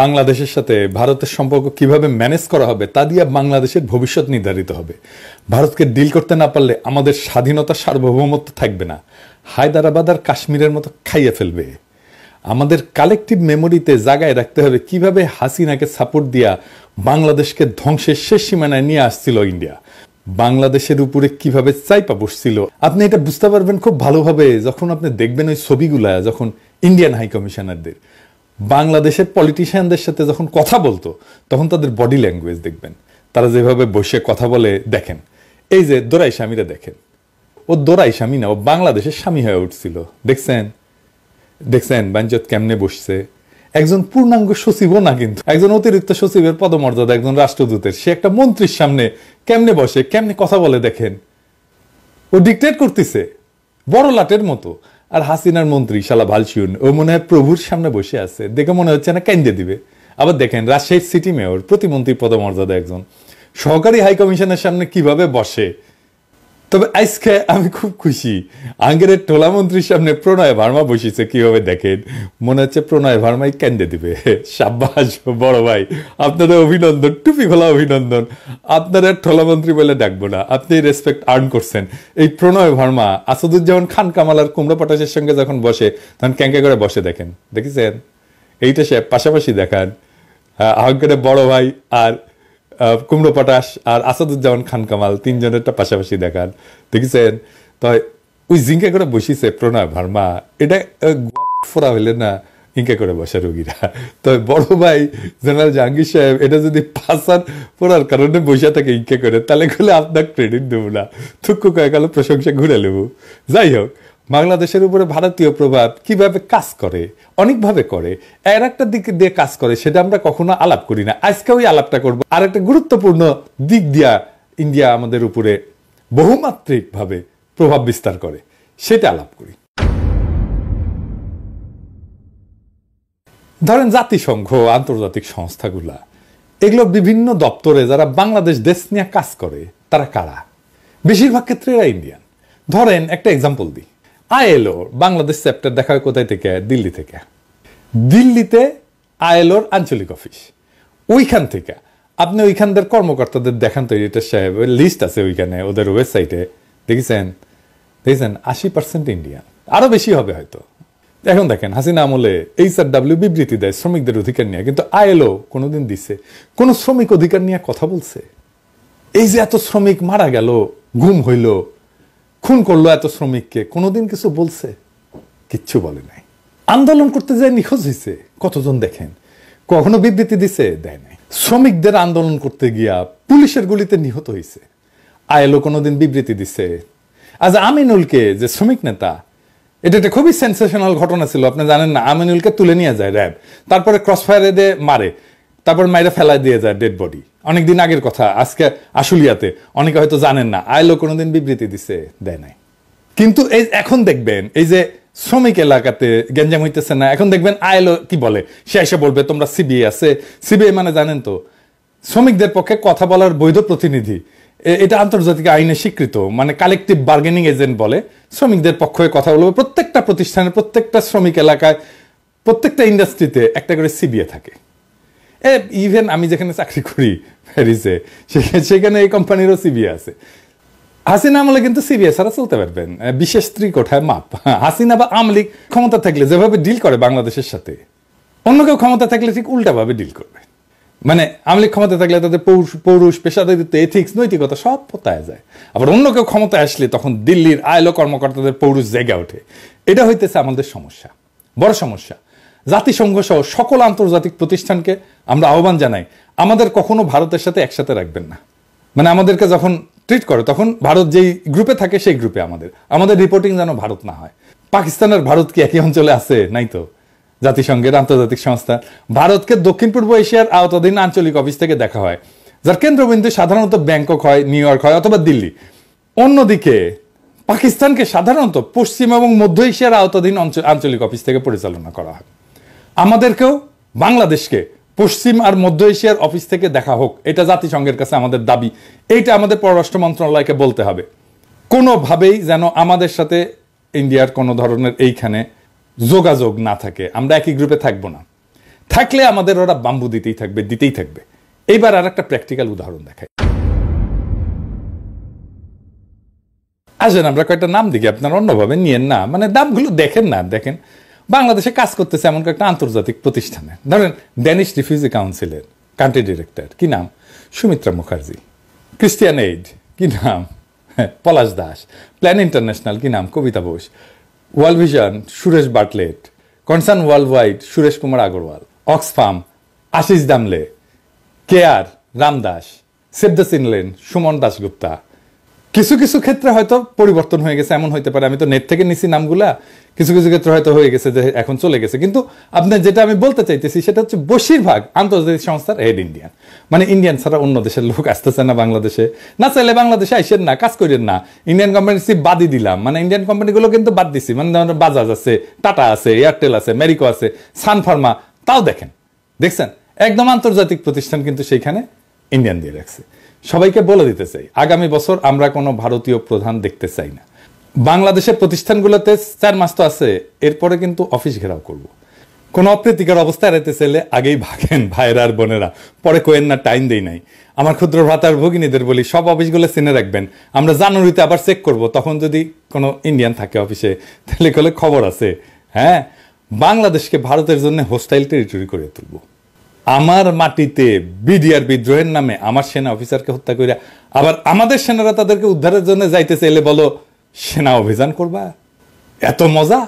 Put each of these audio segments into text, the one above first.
বাংলাদেশের সাথে ভারতের সম্পর্ক কিভাবে ম্যানেজ করা হবে তা দিয়ে বাংলাদেশের ভবিষ্যৎ নির্ধারিত হবে। ভারতকে ডিল করতে না পারলে আমাদের স্বাধীনতা সার্বভৌমত্ব থাকবে না, হায়দ্রাবাদ আর কাশ্মীরের মতো খাইয়ে ফেলবে। আমাদের কালেকটিভ মেমোরিতে জায়গায় রাখতে হবে কিভাবে হাসিনাকে সাপোর্ট দিয়া বাংলাদেশকে ধ্বংসের শেষ সীমানায় নিয়ে আসছিল ইন্ডিয়া, বাংলাদেশের উপরে কিভাবে চাইপা বসছিল। আপনি এটা বুঝতে পারবেন খুব ভালোভাবে যখন আপনি দেখবেন ওই ছবিগুলা, যখন ইন্ডিয়ান হাই কমিশনারদের বাংলাদেশের পলিটিশিয়ানদের সাথে যখন কথা বলতো তখন তাদের বডি ল্যাঙ্গুয়েজ দেখবেন, তারা যেভাবে বসে কথা বলে। দেখেন এই যে দোরাই স্বামীরা, দেখেন ও দোরাই স্বামী না, ও বাংলাদেশের স্বামী হয়ে উঠছিল। দেখছেন বাঞ্চত কেমনে বসছে। একজন পূর্ণাঙ্গ সচিবও না, কিন্তু একজন অতিরিক্ত সচিবের পদমর্যাদা, একজন রাষ্ট্রদূতের, সে একটা মন্ত্রীর সামনে কেমনে বসে, কেমনে কথা বলে। দেখেন ও ডিক্টেট করতেছে বড় লাটের মতো। আর হাসিনার মন্ত্রী শালা ভালসিউন, ও মনে হয় প্রভুর সামনে বসে আছে, দেখে মনে হচ্ছে না কেন্দ্রে দিবে। আবার দেখেন রাজশাহীর সিটি মেয়র, প্রতিমন্ত্রী পদমর্যাদা একজন, সহকারী হাই কমিশনের সামনে কিভাবে বসে। তবে আজকে আমি খুব খুশি, আঙ্গেরের টোলা মন্ত্রীর সামনে প্রণয় ভার্মা বসেছে কিভাবে, দেখেন মনে হচ্ছে প্রণয় ভার্মাই কেন্দ্রে দিবে। সাব্বাস বড় ভাই, আপনাদের অভিনন্দন, টুপি খোলা অভিনন্দন। আপনারা টোলা মন্ত্রী বলে ডাকবো না, আপনি রেসপেক্ট আর্ন করছেন। এই প্রণয় ভার্মা আসাদুজ্জামান খান কামাল আর কুমড়া পটাশের সঙ্গে যখন বসে তখন ক্যাঙ্কা করে বসে, দেখেন দেখেছেন এইটা সে পাশাপাশি দেখান। আঙ্গেরের বড় ভাই আর কুমড়ো পটাশ আর আসাদুজ্জামান খান কামাল তিনজনেরটা পাশাপাশি দেখান, দেখেছেন। তো ওই জিঙ্কা করে বসিছে প্রণয় ভার্মা, এটা ফোরা হইলে না ইঙ্কা করে বসে রোগীরা। তো বড় ভাই জেনারেল জাহাঙ্গীর সাহেব এটা যদি পাসার পড়ার কারণে বসে থাকে ইঙ্কা করে, তাহলে গেলে আপনার ক্রেডিট দেবো না, থুকু কয়ে গেল প্রশংসা ঘুরে নেব। যাই হোক, বাংলাদেশের উপরে ভারতীয় প্রভাব কিভাবে কাজ করে, অনেকভাবে করে, এর একটা দিক দিয়ে কাজ করে, সেটা আমরা কখনো আলাপ করি না। আজকে ওই আলাপটা করবো। আর একটা গুরুত্বপূর্ণ দিক দিয়া ইন্ডিয়া আমাদের উপরে বহুমাত্রিক ভাবে প্রভাব বিস্তার করে, সেটা আলাপ করি। ধরেন জাতিসংঘ, আন্তর্জাতিক সংস্থাগুলা, এগুলো বিভিন্ন দপ্তরে যারা বাংলাদেশ দেশ নিয়ে কাজ করে তারা কারা? বেশিরভাগ ক্ষেত্রে এরা ইন্ডিয়ান। ধরেন একটা এক্সাম্পল দিই, আইএলও বাংলাদেশ চ্যাপ্টার দেখা হয় কোথায় থেকে? দিল্লি থেকে। দিল্লিতে আইএলওর আঞ্চলিক অফিস, ওইখান থেকে আপনি ওইখানদের কর্মকর্তাদের দেখান তো, এটা সাহেব লিস্ট আছে ওইখানে ওদের ওয়েবসাইটে, দেখেছেন 80% ইন্ডিয়ান, আরো বেশি হবে হয়তো। এখন দেখেন হাসিনা আমলে HRW বিবৃতি দেয় শ্রমিকদের অধিকার নিয়ে, কিন্তু আইএলও কোনোদিন দিছে কোন শ্রমিক অধিকার নিয়ে কথা বলছে? এই যে এত শ্রমিক মারা গেল, গুম হইল, খুন করলো এত শ্রমিককে, কোনোদিন কিছু বলছে? কিচ্ছু বলে নাই। আন্দোলন করতে যায় নিখোঁজ হয়েছে কতজন দেখেন, কখনো বিবৃতি দিছে? দেয় নাই। শ্রমিকদের আন্দোলন করতে গিয়া পুলিশের গুলিতে নিহত হয়েছে, আইএলও কোনোদিন বিবৃতি দিছে? আজ আমিনুলকে যে শ্রমিক নেতা, এটা একটা খুবই সেন্সেশনাল ঘটনা ছিল, আপনি জানেন না? আমিনুলকে তুলে নিয়ে যায় র্যাব, তারপরে ক্রস ফায়ারে দিয়ে মারে, তারপর মাইরা ফেলায় দিয়ে যায় ডেড বডি। অনেকদিন আগের কথা, আজকে আশুলিয়াতে, অনেকে হয়তো জানেন না। আইএলও কোনোদিন বিবৃতি দিছে? দেয় নাই। কিন্তু এই এখন দেখবেন এই যে শ্রমিক এলাকাতে গেঞ্জাম হইতেছে না, এখন দেখবেন আইএলও কি বলে, সে এসে বলবে তোমরা সিবিআই আছে। সিবিআই মানে জানেন তো, শ্রমিকদের পক্ষে কথা বলার বৈধ প্রতিনিধি। এটা আন্তর্জাতিক আইনে স্বীকৃত, মানে কালেকটিভ বার্গেনিং এজেন্ট বলে। শ্রমিকদের পক্ষে কথা বলবে। প্রত্যেকটা প্রতিষ্ঠানে, প্রত্যেকটা শ্রমিক এলাকায়, প্রত্যেকটা ইন্ডাস্ট্রিতে একটা করে সিবিআই থাকে। ইভেন আমি যেখানে চাকরি করি প্যারিসে, সেখানে এই কোম্পানিরও সিবিআই আছে। হাসিনা আমলে কিন্তু সিবিআই ছাড়া চলতে পারবেন, বিশেষ স্ত্রী কোঠায় মাপ। হাসিনা বা আওয়ামী লীগ ক্ষমতা থাকলে যেভাবে ডিল করে বাংলাদেশের সাথে, অন্য কেউ ক্ষমতা থাকলে ঠিক উল্টাভাবে ডিল করবে। মানে আওয়ামী লীগ ক্ষমতা থাকলে তাদের পৌরুষ, পেশাদারিত্ব, এথিক্স, নৈতিকতা সব পতায় যায়। আবার অন্য কেউ ক্ষমতায় আসলে তখন দিল্লির আইএলও কর্মকর্তাদের পৌরুষ জেগে ওঠে। এটা হইতেছে আমাদের সমস্যা, বড় সমস্যা। জাতিসংঘ সহ সকল আন্তর্জাতিক প্রতিষ্ঠানকে আমরা আহ্বান জানাই, আমাদের কখনো ভারতের সাথে একসাথে রাখবেন না। মানে আমাদেরকে যখন ট্রিট করে তখন ভারত যেই গ্রুপে থাকে সেই গ্রুপে আমাদের রিপোর্টিং যেন ভারত না হয়। পাকিস্তানের ভারত কি একই অঞ্চলে আছে? নাই তো। জাতিসংঘের আন্তর্জাতিক সংস্থা ভারতকে দক্ষিণ পূর্ব এশিয়ার আওতাধীন আঞ্চলিক অফিস থেকে দেখা হয়, যার কেন্দ্রবিন্দু সাধারণত ব্যাংকক হয়, নিউ ইয়র্ক হয় অথবা দিল্লি। অন্যদিকে পাকিস্তানকে সাধারণত পশ্চিম এবং মধ্য এশিয়ার আওতাধীন আঞ্চলিক অফিস থেকে পরিচালনা করা হয়। আমাদেরকেও বাংলাদেশকে পশ্চিম আর মধ্য এশিয়ার অফিস থেকে দেখা হোক, এটা জাতিসংঘের কাছে আমাদের দাবি। এইটা আমাদের পররাষ্ট্র মন্ত্রণালয়কে বলতে হবে। কোনোভাবেই যেন আমাদের সাথে ইন্ডিয়ার কোনো ধরনের এইখানে যোগাযোগ না থাকে, আমরা একই গ্রুপে থাকবো না। থাকলে আমাদের ওরা বাম্বু দিতেই থাকবে। এইবার আর একটা প্র্যাকটিক্যাল উদাহরণ দেখাই। আসেন আমরা কয়েকটা নাম দেখি, আপনারা অন্যভাবে নিয়েন না, মানে দামগুলো দেখেন। বাংলাদেশে কাজ করতেছে এমন কয়েকটা আন্তর্জাতিক প্রতিষ্ঠানে, ধরেন ড্যানিশ রিফিউজি কাউন্সিলের কান্ট্রি ডিরেক্টর, কি নাম? সুমিত্রা মুখার্জি। ক্রিস্টিয়ান এইড, কি নাম? পলাশ দাস। প্ল্যান ইন্টারন্যাশনাল, কি নাম? Kavita Bose. World Vision, Suresh Bartlett. Concern World Wide, Suresh Kumar Agarwal. Oxfam, Ashish Damle. CARE, Ramdas. Save the Children, Suman Dasgupta. কিছু কিছু ক্ষেত্রে হয়তো পরিবর্তন হয়ে গেছে, এমন হইতে পারে, আমি তো নেট থেকে নিছি নামগুলা, কিছু কিছু ক্ষেত্রে হয়তো হয়ে গেছে যে এখন চলে গেছে। কিন্তু আপনার যেটা আমি বলতে চাইতেছি সেটা হচ্ছে বেশিরভাগ আন্তর্জাতিক সংস্থার হেড ইন্ডিয়ান, মানে ইন্ডিয়ান ছাড়া অন্য দেশের লোক আসতেছে না বাংলাদেশে। না চাইলে বাংলাদেশে আইসেন না, কাজ করেন না। ইন্ডিয়ান কোম্পানি বাদই দিলাম, মানে ইন্ডিয়ান কোম্পানিগুলো কিন্তু বাদ দিছি, মানে বাজাজ আছে, টাটা আছে, এয়ারটেল আছে, মেরিকো আছে, সান ফার্মা, তাও দেখছেন একদম আন্তর্জাতিক প্রতিষ্ঠান কিন্তু সেইখানে ইন্ডিয়ান দিয়ে রাখছে। সবাইকে বলে দিতে চাই, আগামী বছর আমরা কোনো ভারতীয় প্রধান দেখতে চাই না। বাংলাদেশের প্রতিষ্ঠানগুলোতে 4 মাস তো আছে, এরপরে কিন্তু অফিস ঘেরাও করব। কোনো অপ্রীতিকর অবস্থা এড়াইতে চাইলে আগেই ভাগেন ভাইয়েরা আর বোনেরা, পরে কোয়েন না, টাইম দেই নাই। আমার ক্ষুদ্র ভ্রাতার ভগিনীদের বলি, সব অফিসগুলো চিনে রাখবেন। আমরা জানুয়ারিতে আবার চেক করব, তখন যদি কোনো ইন্ডিয়ান থাকে অফিসে তাহলে কলে খবর আছে। হ্যাঁ, বাংলাদেশকে ভারতের জন্য হোস্টাইল টেরিটরি করে তুলব। আমার মাটিতে বিডিআর বিদ্রোহের নামে আমার সেনা অফিসারকে হত্যা করে আবার আমাদের সেনারা তাদেরকে উদ্ধারের জন্য যাইতে চাইলে বলো সেনা অভিযান করবা? এত মজা?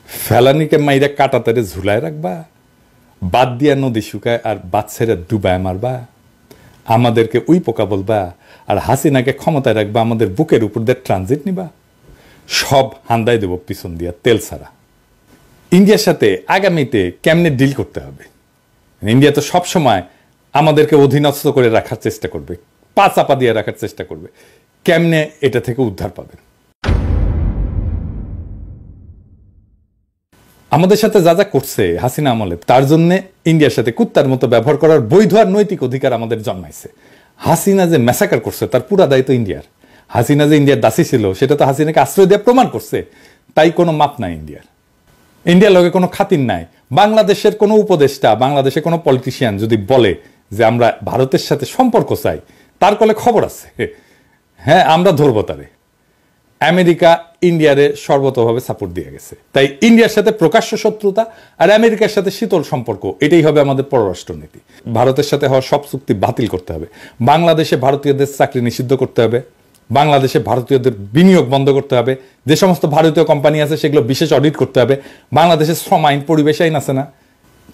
ফেলানিকে মাইরা কাটাতারে ঝুলায় রাখবা? বাদ দিয়া নদী শুকায় আর বাদ ছেড়ে ডুবায় মারবা? আমাদেরকে উই পোকা বলবা আর হাসিনাকে ক্ষমতায় রাখবা, আমাদের বুকের উপর দিয়ে ট্রানজিট নিবা? সব হান্দাই দেব পিছন দিয়া তেল ছাড়া। ইন্ডিয়ার সাথে আগামীতে কেমনে ডিল করতে হবে? ইন্ডিয়া তো সবসময় আমাদেরকে অধীনস্থ করে রাখার চেষ্টা করবে, পা চাপা দিয়ে রাখার চেষ্টা করবে। কেমনে এটা থেকে উদ্ধার পাবেন? আমাদের সাথে যা যা করছে হাসিনা আমলে, তার জন্য ইন্ডিয়ার সাথে কুত্তার মতো ব্যবহার করার বৈধ আর নৈতিক অধিকার আমাদের জন্মাইছে। হাসিনা যে ম্যাসাকার করছে তার পুরা দায়িত্ব ইন্ডিয়ার। হাসিনা যে ইন্ডিয়ার দাসী ছিল সেটা তো হাসিনাকে আশ্রয় দিয়ে প্রমাণ করছে, তাই কোনো মাপ নাই ইন্ডিয়ার। ইন্ডিয়ার লগে কোনো খাতির নাই। বাংলাদেশের কোনো উপদেষ্টা, বাংলাদেশের কোনো পলিটিশিয়ান যদি বলে যে আমরা ভারতের সাথে সম্পর্ক চাই, তার কলে খবর আছে, হ্যাঁ আমরা ধরবো তারে। আমেরিকা ইন্ডিয়ারে সর্বতভাবে সাপোর্ট দিয়ে গেছে, তাই ইন্ডিয়ার সাথে প্রকাশ্য শত্রুতা আর আমেরিকার সাথে শীতল সম্পর্ক, এটাই হবে আমাদের পররাষ্ট্রনীতি। ভারতের সাথে হওয়া সব চুক্তি বাতিল করতে হবে, বাংলাদেশে ভারতীয়দের চাকরি নিষিদ্ধ করতে হবে, বাংলাদেশে ভারতীয়দের বিনিয়োগ বন্ধ করতে হবে, যে সমস্ত ভারতীয় কোম্পানি আছে সেগুলো বিশেষ অডিট করতে হবে। বাংলাদেশের শ্রম আইন, পরিবেশ আইন আছে না,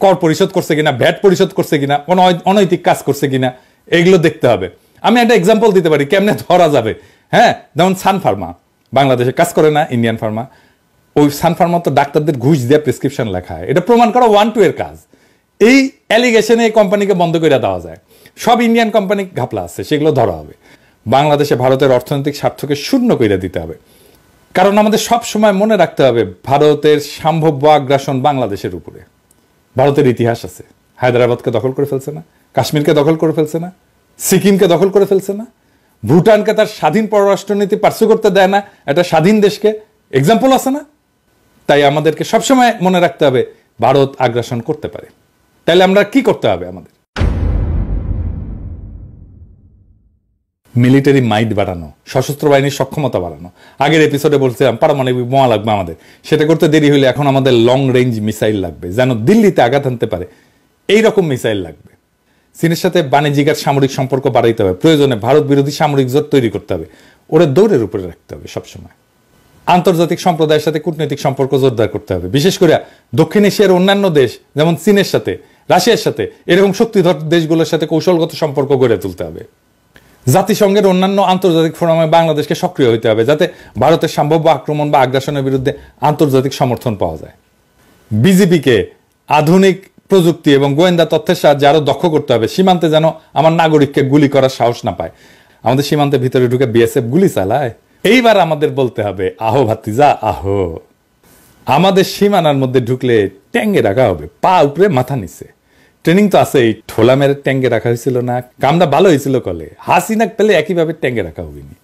কর পরিশোধ করছে কিনা, ভ্যাট পরিশোধ করছে কিনা, কোনো অনৈতিক কাজ করছে কিনা, এগুলো দেখতে হবে। আমি একটা এক্সাম্পল দিতে পারি কেমনে ধরা যাবে। হ্যাঁ, যেমন সান ফার্মা বাংলাদেশে কাজ করে না, ইন্ডিয়ান ফার্মা। ওই সান ফার্মা তো ডাক্তারদের ঘুষ দিয়ে প্রেসক্রিপশন লেখা হয়, এটা প্রমাণ করা 1-2 এর কাজ। এই অ্যালিগেশনে এই কোম্পানিকে বন্ধ করে দেওয়া যায়। সব ইন্ডিয়ান কোম্পানি ঘাপলা আছে, সেগুলো ধরা হবে। বাংলাদেশে ভারতের অর্থনৈতিক স্বার্থকে শূন্য করে দিতে হবে, কারণ আমাদের সব সময় মনে রাখতে হবে ভারতের সম্ভাব্য আগ্রাসন বাংলাদেশের উপরে। ভারতের ইতিহাস আছে, হায়দ্রাবাদকে দখল করে ফেলছে না, কাশ্মীরকে দখল করে ফেলছে না, সিকিমকে দখল করে ফেলছে না, ভুটানকে তার স্বাধীন পররাষ্ট্রনীতি পার্সু করতে দেয় না, একটা স্বাধীন দেশকে, এক্সাম্পল আছে না? তাই আমাদেরকে সবসময় মনে রাখতে হবে ভারত আগ্রাসন করতে পারে। তাহলে আমরা কি করতে হবে? আমাদের মিলিটারি মাইট বাড়ানো, সশস্ত্র বাহিনীর সক্ষমতা বাড়ানো। আগের এপিসোডে বলছিলাম পারমাণবিক বোমা লাগবে আমাদের, সেটা করতে দেরি হলে এখন আমাদের লং রেঞ্জ মিসাইল লাগবে, যেন দিল্লিতে আঘাত আনতে পারে এইরকম মিসাইল লাগবে। চীনের সাথে বাণিজ্যিক আর সামরিক সম্পর্ক বাড়াইতে হবে, প্রয়োজনে ভারত বিরোধী সামরিক জোট তৈরি করতে হবে, ওরা দৌড়ের উপরে রাখতে হবে সবসময়। আন্তর্জাতিক সম্প্রদায়ের সাথে কূটনৈতিক সম্পর্ক জোরদার করতে হবে, বিশেষ করে দক্ষিণ এশিয়ার অন্যান্য দেশ যেমন চীনের সাথে, রাশিয়ার সাথে, এরকম শক্তিধর দেশগুলোর সাথে কৌশলগত সম্পর্ক গড়ে তুলতে হবে। জাতিসংঘের অন্যান্য আন্তর্জাতিক ফোরামে বাংলাদেশকে সক্রিয় হইতে হবে, যাতে ভারতের সম্ভাব্য আক্রমণ বা আগ্রাসনের বিরুদ্ধে আন্তর্জাতিক সমর্থন পাওয়া যায়। বিজেপিকে আধুনিক প্রযুক্তি এবং গোয়েন্দা তথ্যের সাহায্যে আরো দক্ষ করতে হবে, সীমান্তে যেন আমার নাগরিককে গুলি করার সাহস না পায়। আমাদের সীমান্তের ভিতরে ঢুকে বিএসএফ গুলি চালায়। এইবার আমাদের বলতে হবে আহো ভাতিজা আহো। আমাদের সীমানার মধ্যে ঢুকলে ট্যাঙ্গে রাখা হবে, পা উপরে মাথা নিচে। ট্রেনিং তো আছে, ঠোলা মেরে ট্যাঙ্গে রাখা হয়েছিল না, কামটা ভালো হয়েছিল কলে। হাসিনা পেলে একইভাবে ট্যাঙ্গে রাখা হবেনি,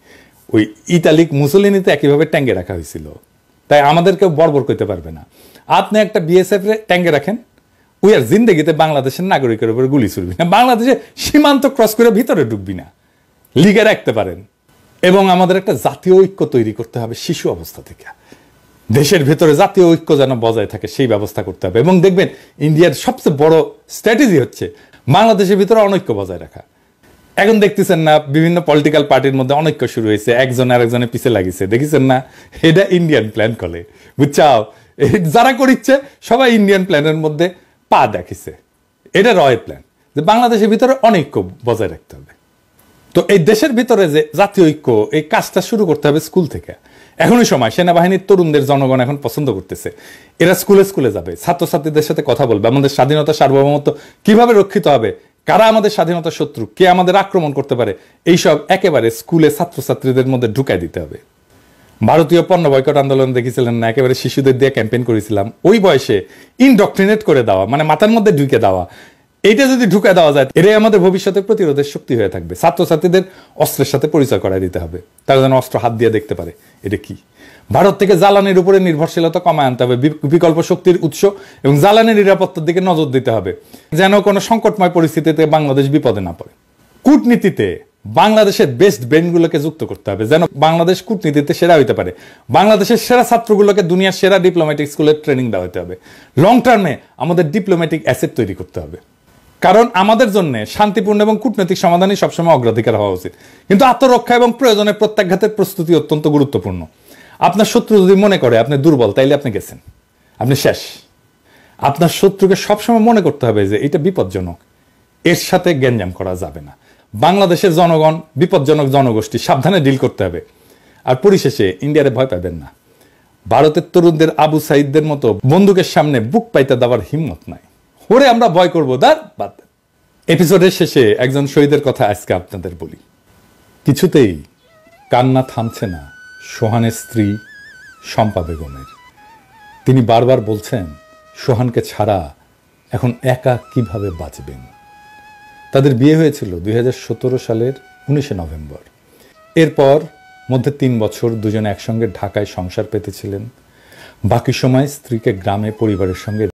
ওই ইতালিক মুসলিনিতে একইভাবে ট্যাঙ্গে রাখা হয়েছিল। তাই আমাদেরকেও বর্বর করতে পারবে না। আপনি একটা বিএসএফ রে ট্যাঙ্গে রাখেন, উই আর জিন্দেগিতে বাংলাদেশের নাগরিকের উপর গুলি ছুড়বি না, বাংলাদেশে সীমান্ত ক্রস করে ভিতরে ঢুকবি না, লিগে রাখতে পারেন। এবং আমাদের একটা জাতীয় ঐক্য তৈরি করতে হবে শিশু অবস্থা থেকে। দেশের ভেতরে জাতীয় ঐক্য যেন বজায় থাকে সেই ব্যবস্থা করতে হবে। এবং দেখবেন ইন্ডিয়ার সবচেয়ে বড় স্ট্র্যাটেজি হচ্ছে বাংলাদেশের ভিতরে অনৈক্য বজায় রাখা। এখন দেখতেছেন না বিভিন্ন পলিটিক্যাল পার্টির মধ্যে অনৈক্য শুরু হয়েছে, একজন আরেকজনের পিছে লাগিয়েছে, দেখেছেন না? এটা ইন্ডিয়ান প্ল্যান করে, বুঝছাও? যারা করিচ্ছে সবাই ইন্ডিয়ান প্ল্যানের মধ্যে পা দেখিছে। এটা রয়ের প্ল্যান যে বাংলাদেশের ভিতরে অনৈক্য বজায় রাখতে হবে। তো এই দেশের ভিতরে যে জাতীয় ঐক্য, এই কাজটা শুরু করতে হবে স্কুল থেকে। এখনই সময়। সেনাবাহিনীর তরুণদের জনগণ এখন পছন্দ করতেছে, এরা স্কুলে স্কুলে যাবে, ছাত্রছাত্রীদের সাথে কথা বলবে, আমাদের স্বাধীনতা সার্বভৌমত্ব কিভাবে রক্ষিত হবে, কারা আমাদের স্বাধীনতার শত্রু, কে আমাদের আক্রমণ করতে পারে, এইসব একেবারে স্কুলে ছাত্রছাত্রীদের মধ্যে ঢুকাই দিতে হবে। ভারতীয় পণ্য বয়কট আন্দোলন দেখেছিলেন না? একেবারে শিশুদের দিয়ে ক্যাম্পেইন করেছিলাম। ওই বয়সে ইনডক্ট্রিনেট করে দেওয়া, মানে মাথার মধ্যে ঢুকে দেওয়া, এইটা যদি ঢুকে দেওয়া যায়, এটাই আমাদের ভবিষ্যতে প্রতিরোধের শক্তি হয়ে থাকবে। ছাত্রছাত্রীদের অস্ত্রের সাথে পরিচয় করাই দিতে হবে, তারা যেন অস্ত্র হাত দিয়ে দেখতে পারে এটা কি। ভারত থেকে জ্বালানির উপরে নির্ভরশীলতা কমায় আনতে হবে, বিকল্প শক্তির উৎস এবং জ্বালানি নিরাপত্তার দিকে নজর দিতে হবে, যেন কোনো সংকটময় পরিস্থিতিতে বাংলাদেশ বিপদে না পড়ে। কূটনীতিতে বাংলাদেশের বেস্ট ব্রেনগুলোকে যুক্ত করতে হবে, যেন বাংলাদেশ কূটনীতিতে সেরা হইতে পারে। বাংলাদেশের সেরা ছাত্রগুলোকে দুনিয়ার সেরা ডিপ্লোম্যাটিক স্কুলের ট্রেনিং দেওয়া হতে হবে। লং টার্মে আমাদের ডিপ্লোম্যাটিক অ্যাসেট তৈরি করতে হবে, কারণ আমাদের জন্য শান্তিপূর্ণ এবং কূটনৈতিক সমাধানই সবসময় অগ্রাধিকার হওয়া উচিত। কিন্তু আত্মরক্ষা এবং প্রয়োজনে প্রত্যাঘাতের প্রস্তুতি অত্যন্ত গুরুত্বপূর্ণ। আপনার শত্রু যদি মনে করে আপনি দুর্বল, তাইলে আপনি গেছেন, আপনি শেষ। আপনার শত্রুকে সবসময় মনে করতে হবে যে এটা বিপজ্জনক, এর সাথে গ্যাঞ্জাম করা যাবে না। বাংলাদেশের জনগণ বিপজ্জনক জনগোষ্ঠী, সাবধানে ডিল করতে হবে। আর পরিশেষে ইন্ডিয়ারে ভয় পাবেন না। ভারতের তরুণদের আবু সাইদদের মতো বন্দুকের সামনে বুক পাইতে দেওয়ার হিম্মত নাই। ওরে আমরা ভয় করবো, বাদ। এপিসোডের শেষে একজন শহীদের কথা আজকে আপনাদের বলি। কিছুতেই কান্না থামছে না সোহানের স্ত্রী শম্পা বেগমের। তিনি বারবার বলছেন সোহানকে ছাড়া এখন একা কিভাবে বাঁচবেন। তাদের বিয়ে হয়েছিল 2017 সালের 19 নভেম্বর। এরপর মধ্যে 3 বছর দুজনে একসঙ্গে ঢাকায় সংসার পেতেছিলেন। বাকি সময় স্ত্রীকে গ্রামে পরিবারের সঙ্গে